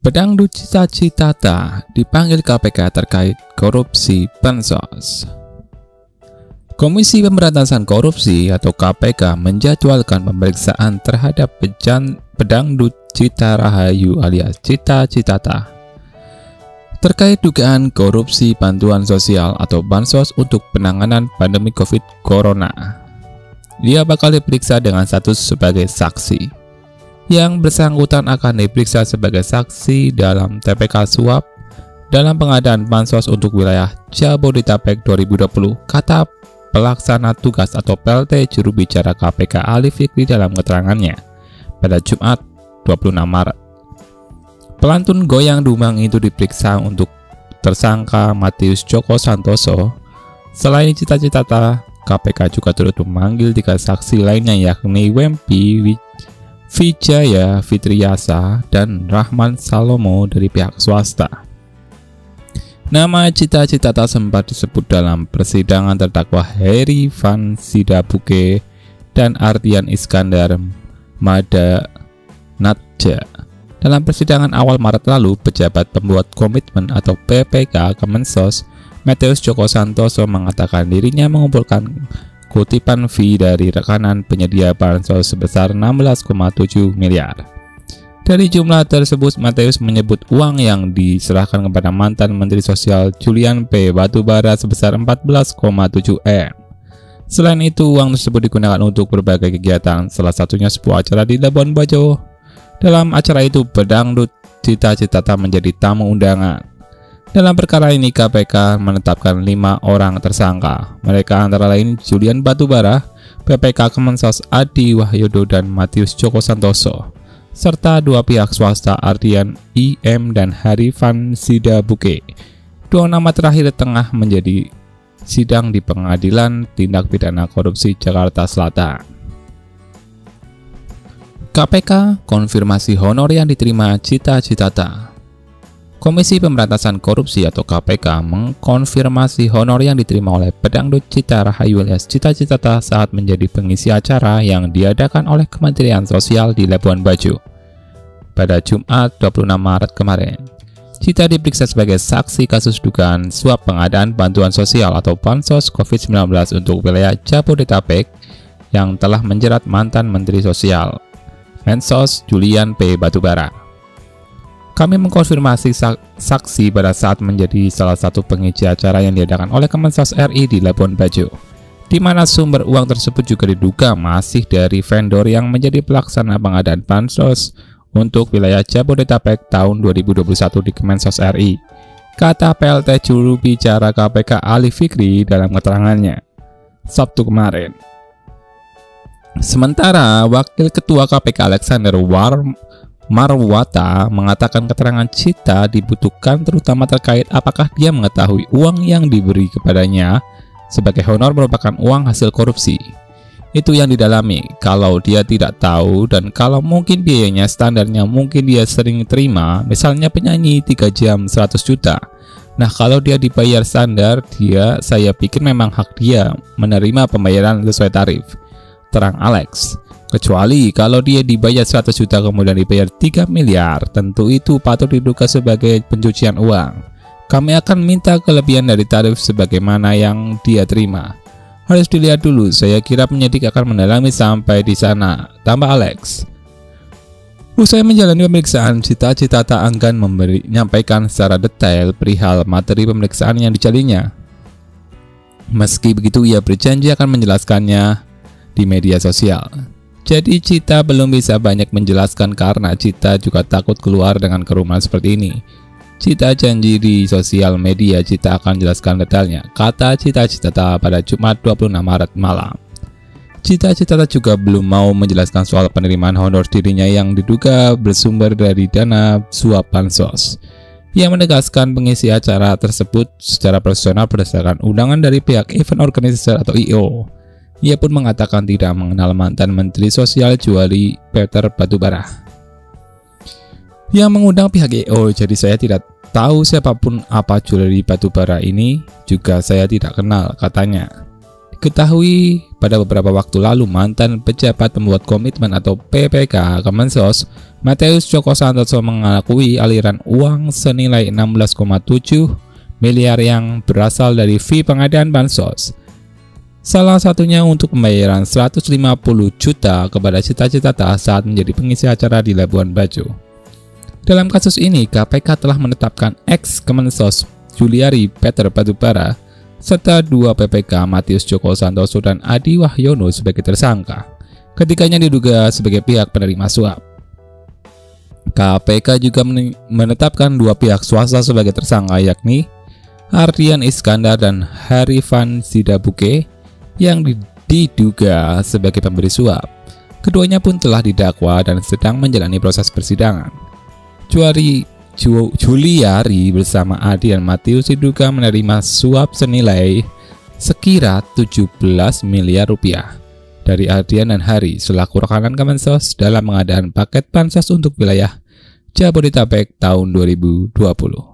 Pedangdut Cita Citata dipanggil KPK terkait korupsi Bansos. Komisi Pemberantasan Korupsi atau KPK menjadwalkan pemeriksaan terhadap pedangdut Cita Rahayu alias Cita Citata terkait dugaan korupsi bantuan sosial atau Bansos untuk penanganan pandemi COVID Corona. Dia bakal diperiksa dengan status sebagai saksi. Yang bersangkutan akan diperiksa sebagai saksi dalam TPK suap dalam pengadaan Bansos untuk wilayah Jabodetabek 2020, kata pelaksana tugas atau PLT juru bicara KPK Ali Fikri dalam keterangannya pada Jumat 26 Maret. Pelantun goyang dumang itu diperiksa untuk tersangka Matius Joko Santoso. Selain Cita Citata, KPK juga turut memanggil 3 saksi lainnya yakni Wempi Wijaya Fitriasa dan Rahman Salomo dari pihak swasta. Nama Cita Citata sempat disebut dalam persidangan terdakwa Heri Van Sidabuke dan Ardian Iskandar Madanatja. Dalam persidangan awal Maret lalu, pejabat pembuat komitmen atau PPK Kemensos Matius Joko Santoso mengatakan dirinya mengumpulkan kutipan fee dari rekanan penyedia Bansos sebesar 16,7 miliar. Dari jumlah tersebut, Matius menyebut uang yang diserahkan kepada mantan Menteri Sosial Julian P. Batubara sebesar 14,7 M. Selain itu, uang tersebut digunakan untuk berbagai kegiatan, salah satunya sebuah acara di Labuan Bajo. Dalam acara itu, pedangdut Cita Citata menjadi tamu undangan. Dalam perkara ini, KPK menetapkan 5 orang tersangka. Mereka antara lain Julian Batubara, PPK Kemensos Adi Wahyodo dan Matius Joko Santoso, serta 2 pihak swasta Ardian IM dan Hari Van Sidabuke. 2 nama terakhir tengah menjadi sidang di Pengadilan Tindak Pidana Korupsi Jakarta Selatan. KPK konfirmasi honor yang diterima Cita Citata. Komisi Pemberantasan Korupsi atau KPK mengkonfirmasi honor yang diterima oleh pedangdut Cita Rahayu alias Cita Citata saat menjadi pengisi acara yang diadakan oleh Kementerian Sosial di Labuan Bajo pada Jumat 26 Maret kemarin. Cita diperiksa sebagai saksi kasus dugaan suap pengadaan bantuan sosial atau Bansos COVID-19 untuk wilayah Jabodetabek yang telah menjerat mantan Menteri Sosial Mensos Julian P. Batubara. Kami mengkonfirmasi saksi pada saat menjadi salah satu pengisi acara yang diadakan oleh Kemensos RI di Labuan Bajo, di mana sumber uang tersebut juga diduga masih dari vendor yang menjadi pelaksana pengadaan Bansos untuk wilayah Jabodetabek tahun 2021 di Kemensos RI, kata PLT juru bicara KPK Ali Fikri dalam keterangannya Sabtu kemarin. Sementara Wakil Ketua KPK Alexander Marwata mengatakan keterangan Cita dibutuhkan terutama terkait apakah dia mengetahui uang yang diberi kepadanya sebagai honor merupakan uang hasil korupsi. Itu yang didalami. Kalau dia tidak tahu dan kalau mungkin biayanya standarnya mungkin dia sering terima, misalnya penyanyi 3 jam 100 juta. Nah, kalau dia dibayar standar, saya pikir memang hak dia menerima pembayaran sesuai tarif, terang Alex. Kecuali kalau dia dibayar 100 juta kemudian dibayar 3 miliar, tentu itu patut diduga sebagai pencucian uang. Kami akan minta kelebihan dari tarif sebagaimana yang dia terima. Harus dilihat dulu, saya kira penyidik akan mendalami sampai di sana, tambah Alex. Usai menjalani pemeriksaan, Cita Citata enggan menyampaikan secara detail perihal materi pemeriksaan yang dijalinnya. Meski begitu, ia berjanji akan menjelaskannya di media sosial. Jadi Cita belum bisa banyak menjelaskan karena Cita juga takut keluar dengan kerumunan seperti ini. Cita janji di sosial media Cita akan jelaskan detailnya, kata Cita Citata pada Jumat 26 Maret malam. Cita Citata juga belum mau menjelaskan soal penerimaan honor dirinya yang diduga bersumber dari dana suap Bansos. Ia menegaskan pengisi acara tersebut secara profesional berdasarkan undangan dari pihak event organizer atau IO. Ia pun mengatakan tidak mengenal mantan Menteri Sosial Julian Peter Batubara yang mengundang pihak IO, jadi saya tidak tahu siapapun apa Julian Batubara ini, juga saya tidak kenal, katanya. Diketahui pada beberapa waktu lalu mantan pejabat pembuat komitmen atau PPK Kemensos, Matius Djoko Santoso mengakui aliran uang senilai 16,7 miliar yang berasal dari fee pengadaan bansos. Salah satunya untuk pembayaran 150 juta kepada Cita-Citata saat menjadi pengisi acara di Labuan Bajo. Dalam kasus ini, KPK telah menetapkan ex-Kemensos Juliari Peter Batubara serta 2 PPK Matius Djoko Santoso dan Adi Wahyono sebagai tersangka. Ketiganya diduga sebagai pihak penerima suap. KPK juga menetapkan 2 pihak swasta sebagai tersangka, yakni Ardian Iskandar dan Harifan Sidabuke yang diduga sebagai pemberi suap. Keduanya pun telah didakwa dan sedang menjalani proses persidangan. Juliari bersama Adi dan Matius diduga menerima suap senilai sekira 17 miliar rupiah dari Ardian dan Hari selaku rekanan Kemensos dalam pengadaan paket bansos untuk wilayah Jabodetabek tahun 2020.